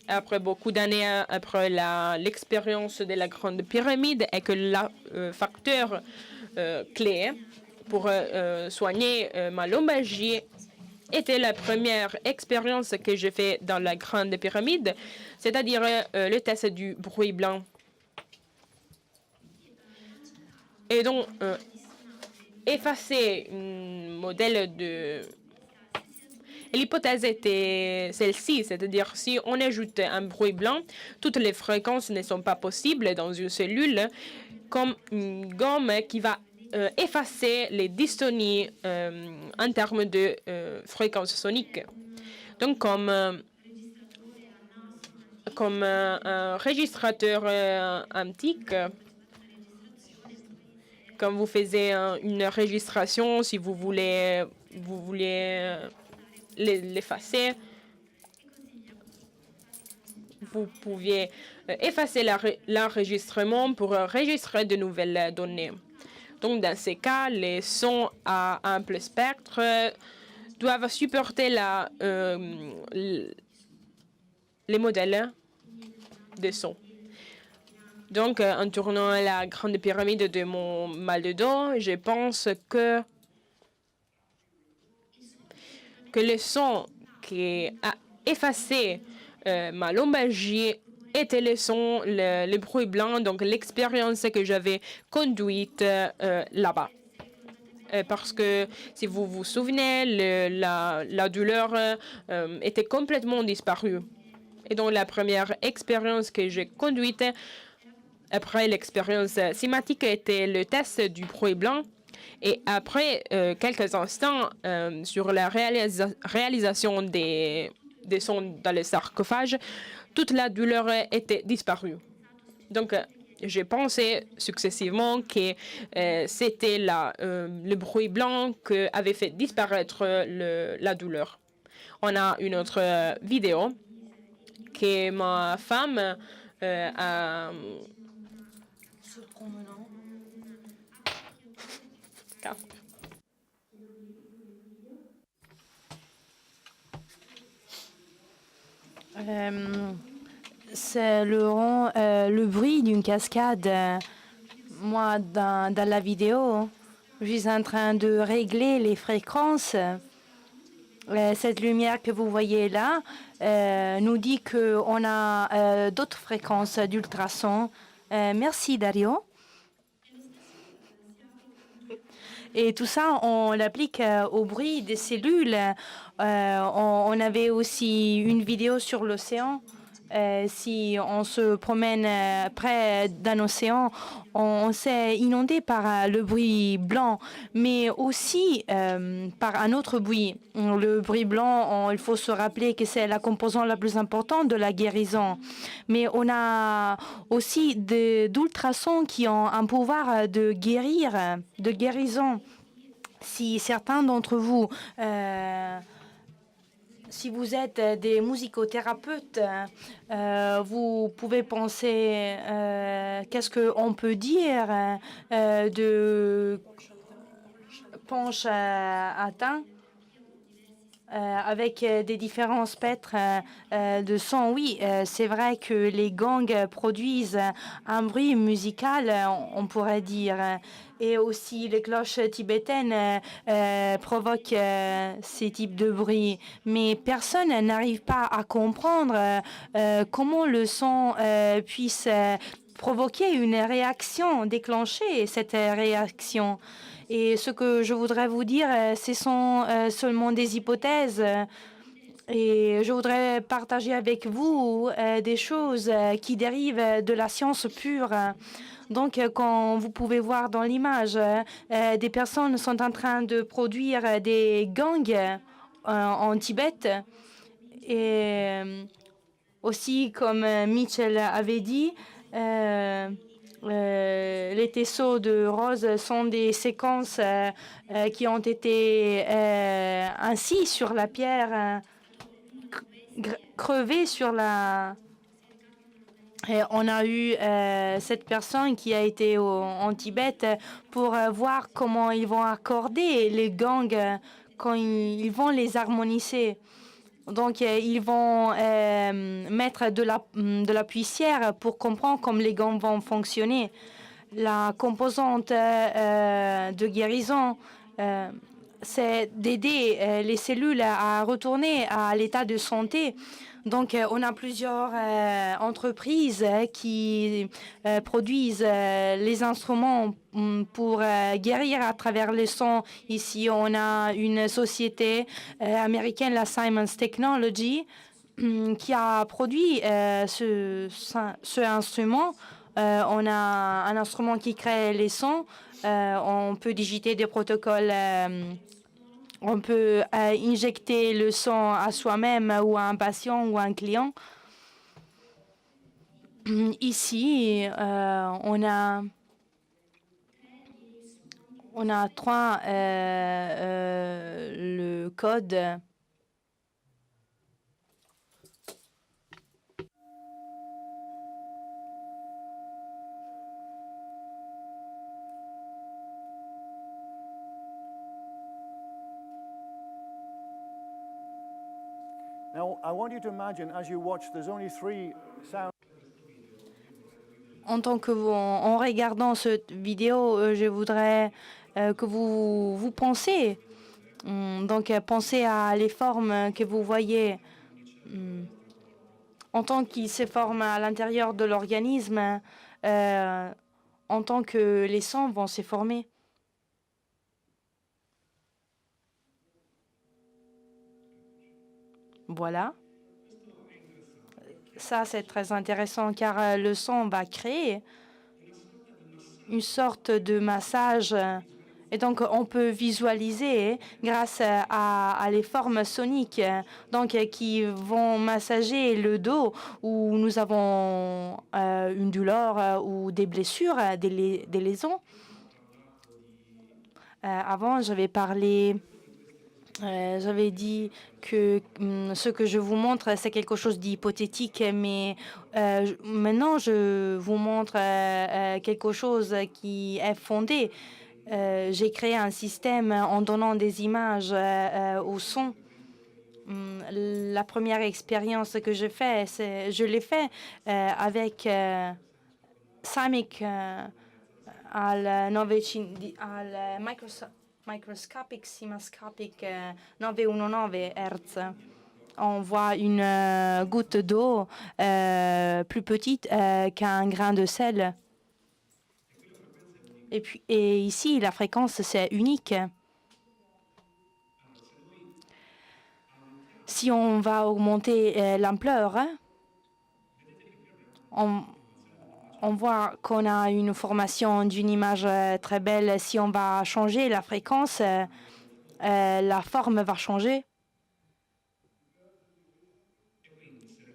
après beaucoup d'années après l'expérience de la Grande Pyramide est que le facteur clé pour soigner ma lombalgie était la première expérience que j'ai faite dans la Grande Pyramide, c'est-à-dire le test du bruit blanc. Et donc, effacer un modèle de... L'hypothèse était celle-ci, c'est-à-dire si on ajoute un bruit blanc, toutes les fréquences ne sont pas possibles dans une cellule, comme une gomme qui va effacer les dystonies en termes de fréquences soniques. Donc, comme un enregistrateur antique, quand vous faites une enregistration, si vous voulez l'effacer, vous pouviez effacer l'enregistrement pour enregistrer de nouvelles données. Donc, dans ces cas, les sons à ample spectre doivent supporter les modèles de son. Donc, en tournant la grande pyramide de mon mal de dos, je pense que le son qui a effacé ma lombalgie étaient les sons, les bruits blancs, donc l'expérience que j'avais conduite là-bas. Parce que si vous vous souvenez, la douleur était complètement disparue. Et donc la première expérience que j'ai conduite après l'expérience cinématique était le test du bruit blanc. Et après quelques instants, sur la réalisation des sons dans le sarcophage, toute la douleur était disparue. Donc, j'ai pensé successivement que c'était le bruit blanc qui avait fait disparaître la douleur. On a une autre vidéo que ma femme a... C'est le bruit d'une cascade. Moi, dans la vidéo, je suis en train de régler les fréquences. Cette lumière que vous voyez là nous dit qu'on a d'autres fréquences d'ultrasons. Merci, Dario. Et tout ça, on l'applique au bruit des cellules. On avait aussi une vidéo sur l'océan. Si on se promène près d'un océan, on s'est inondé par le bruit blanc, mais aussi par un autre bruit. Le bruit blanc, il faut se rappeler que c'est la composante la plus importante de la guérison. Mais on a aussi d'ultrasons qui ont un pouvoir de guérison. Si certains d'entre vous si vous êtes des musicothérapeutes, vous pouvez penser qu'est-ce qu'on peut dire de penche atteint avec des différents spectres de son. Oui, c'est vrai que les gangs produisent un bruit musical, on pourrait dire. Et aussi, les cloches tibétaines provoquent ces types de bruit. Mais personne n'arrive pas à comprendre comment le son puisse provoquer une réaction, déclencher cette réaction. Et ce que je voudrais vous dire, ce sont seulement des hypothèses. Et je voudrais partager avec vous des choses qui dérivent de la science pure. Donc, quand vous pouvez voir dans l'image, des personnes sont en train de produire des gangs en Tibet. Et aussi, comme Mitchell avait dit, les tessaux de rose sont des séquences qui ont été ainsi sur la pierre, crevées sur la... Et on a eu cette personne qui a été en Tibet pour voir comment ils vont accorder les gangs quand ils vont les harmoniser. Donc, ils vont mettre de la poussière pour comprendre comment les gangs vont fonctionner. La composante de guérison, c'est d'aider les cellules à retourner à l'état de santé. Donc, on a plusieurs entreprises qui produisent les instruments pour guérir à travers les sons. Ici, on a une société américaine, la Siemens Technology, qui a produit ce instrument. On a un instrument qui crée les sons. On peut digiter des protocoles. On peut injecter le son à soi-même ou à un patient ou à un client. Ici, on a 3 le code. Now, I want you to imagine, as you watch, there's only 3 sounds. En tant que en regardant cette vidéo, je voudrais que vous pensez. Donc, pensez à les formes que vous voyez. en tant qu'il se forme à l'intérieur de l'organisme, en tant que les sangs vont se former. Voilà. Ça, c'est très intéressant car le sang va créer une sorte de massage. Et donc, on peut visualiser grâce à les formes soniques donc, qui vont massager le dos où nous avons une douleur ou des blessures, des lésions. Avant, j'avais dit que ce que je vous montre, c'est quelque chose d'hypothétique, mais maintenant, je vous montre quelque chose qui est fondé. J'ai créé un système en donnant des images au son. La première expérience que je l'ai fait avec Samic al microscopic cimascopic 919 Hz. On voit une goutte d'eau plus petite qu'un grain de sel. Et ici, la fréquence, c'est unique. Si on va augmenter l'ampleur, on voit qu'on a une formation d'une image très belle. Si on va changer la fréquence, la forme va changer.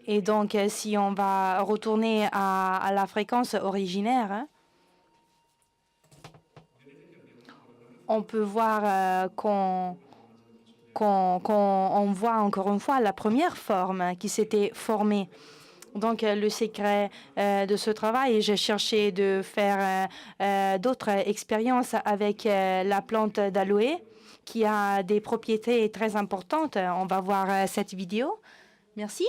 Et donc, si on va retourner à la fréquence originaire, on peut voir qu'on voit encore une fois la première forme qui s'était formée. Donc, le secret de ce travail, j'ai cherché de faire d'autres expériences avec la plante d'aloe qui a des propriétés très importantes. On va voir cette vidéo. Merci.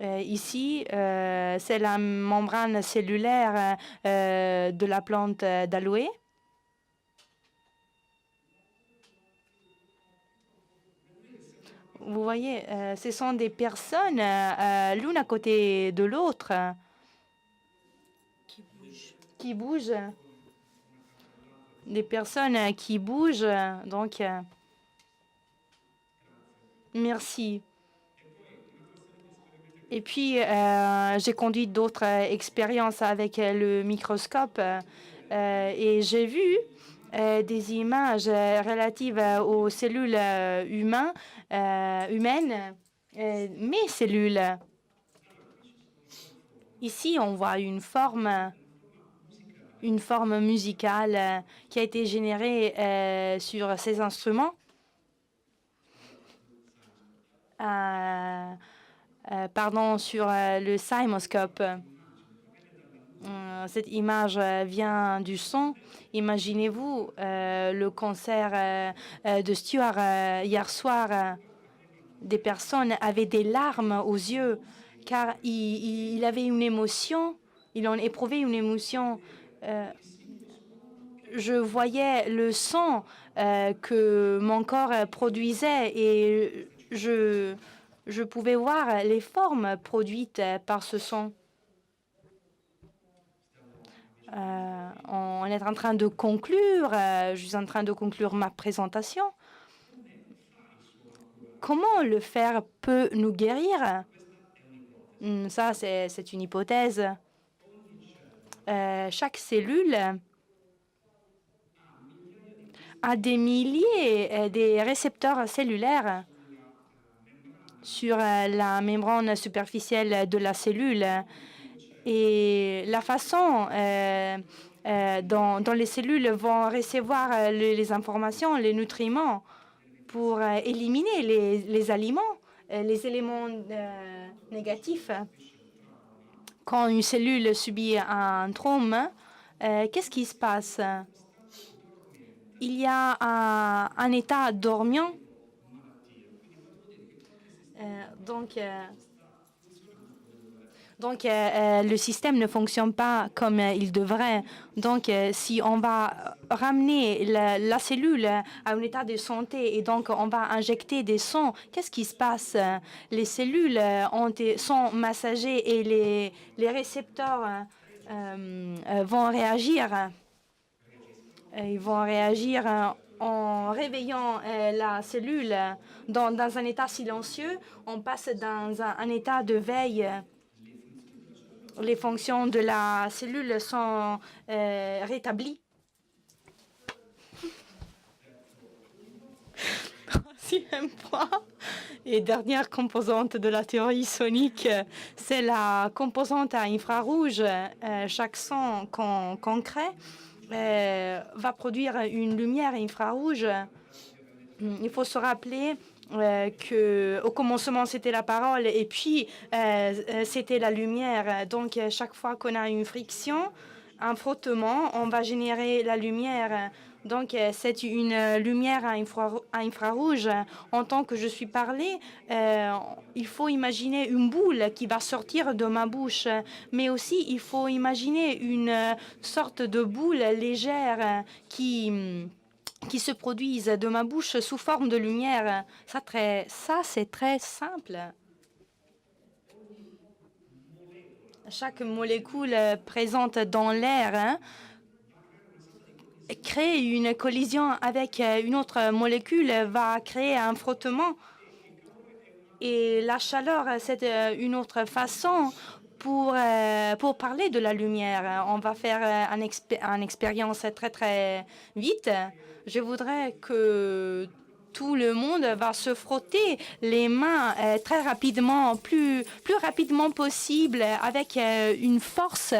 Ici, c'est la membrane cellulaire de la plante d'aloe. Vous voyez, ce sont des personnes l'une à côté de l'autre qui bougent. Des personnes qui bougent. Donc, merci. Et puis, j'ai conduit d'autres expériences avec le microscope et j'ai vu des images relatives aux cellules humaines, mes cellules. Ici, on voit une forme musicale qui a été générée sur ces instruments. Sur le cymoscope. Cette image vient du son. Imaginez-vous le concert de Stuart hier soir. Des personnes avaient des larmes aux yeux car il avait une émotion. Il en éprouvait une émotion. Je voyais le son que mon corps produisait et je pouvais voir les formes produites par ce son. On est en train de conclure, je suis en train de conclure ma présentation. Comment le fer peut nous guérir? Ça, c'est une hypothèse. Chaque cellule a des milliers des récepteurs cellulaires sur la membrane superficielle de la cellule. Et la façon dont les cellules vont recevoir les informations, les nutriments, pour éliminer les aliments, les éléments négatifs. Quand une cellule subit un trauma, qu'est-ce qui se passe? Il y a un état dormant. Donc, Donc, le système ne fonctionne pas comme il devrait. Donc, si on va ramener la cellule à un état de santé et donc on va injecter des sons, qu'est-ce qui se passe? Les cellules sont massagées et les récepteurs vont réagir. Ils vont réagir en réveillant la cellule dans un état silencieux. On passe dans un état de veille. Les fonctions de la cellule sont rétablies. Troisième point et dernière composante de la théorie sonique, c'est la composante à infrarouge. Chaque son qu'on crée va produire une lumière infrarouge. Il faut se rappeler qu'au commencement, c'était la parole et puis c'était la lumière. Donc, chaque fois qu'on a une friction, un frottement, on va générer la lumière. Donc, c'est une lumière à infrarouge. En tant que je suis parlé, il faut imaginer une boule qui va sortir de ma bouche. Mais aussi, il faut imaginer une sorte de boule légère qui se produisent de ma bouche sous forme de lumière. Ça c'est très simple. Chaque molécule présente dans l'air crée une collision avec une autre molécule, va créer un frottement. Et la chaleur, c'est une autre façon pour parler de la lumière. On va faire une expérience très, très vite. Je voudrais que tout le monde va se frotter les mains très rapidement, plus rapidement possible, avec une force.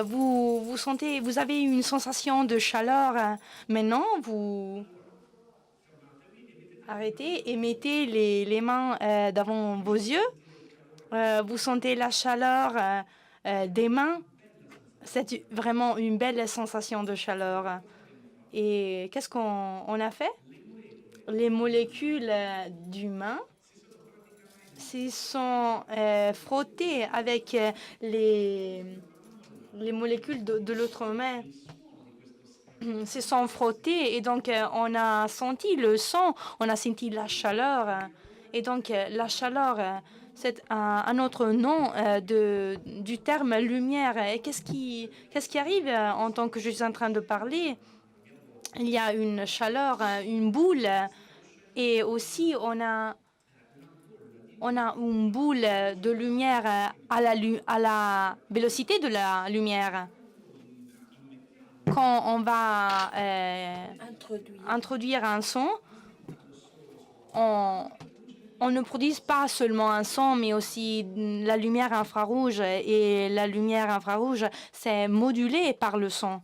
Vous sentez, vous avez une sensation de chaleur. Maintenant, vous arrêtez et mettez les mains devant vos yeux. Vous sentez la chaleur des mains. C'est vraiment une belle sensation de chaleur. Et qu'est-ce qu'on a fait? Les molécules du main se sont frottées avec les molécules de l'autre main. Se sont frottées et donc on a senti le son, on a senti la chaleur. Et donc la chaleur, c'est un autre nom du terme lumière. Et qu'est-ce qui arrive en tant que je suis en train de parler? Il y a une chaleur, une boule, et aussi on a une boule de lumière à la vélocité de la lumière. Quand on va introduire un son, on ne produit pas seulement un son, mais aussi la lumière infrarouge. Et la lumière infrarouge, c'est modulé par le son.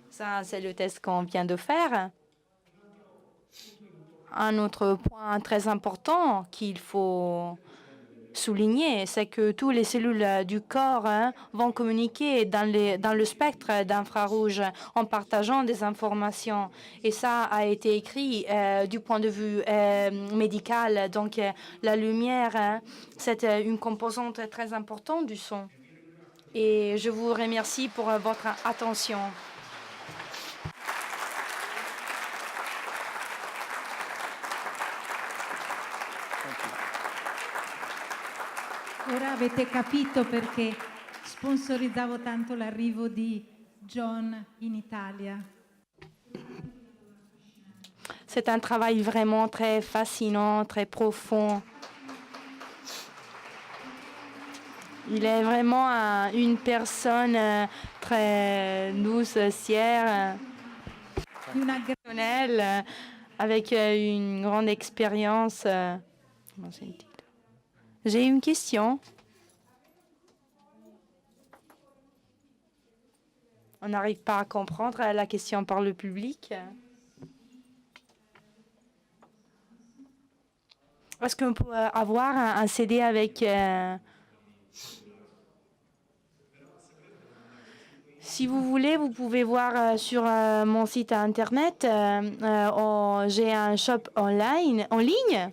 Ça, c'est le test qu'on vient de faire. Un autre point très important qu'il faut souligner, c'est que toutes les cellules du corps vont communiquer dans le spectre d'infrarouge en partageant des informations. Et ça a été écrit du point de vue médical. Donc, la lumière, c'est une composante très importante du son. Et je vous remercie pour votre attention. Ora avete capito perché sponsorizzavo tanto l'arrivo di John in Italia. C'est un travail vraiment très fascinant, très profond. Il est vraiment une personne très douce, fière, professionnelle, avec une grande expérience. J'ai une question. On n'arrive pas à comprendre la question par le public. Est-ce qu'on peut avoir un CD avec... Si vous voulez, vous pouvez voir sur mon site internet. J'ai un shop en ligne.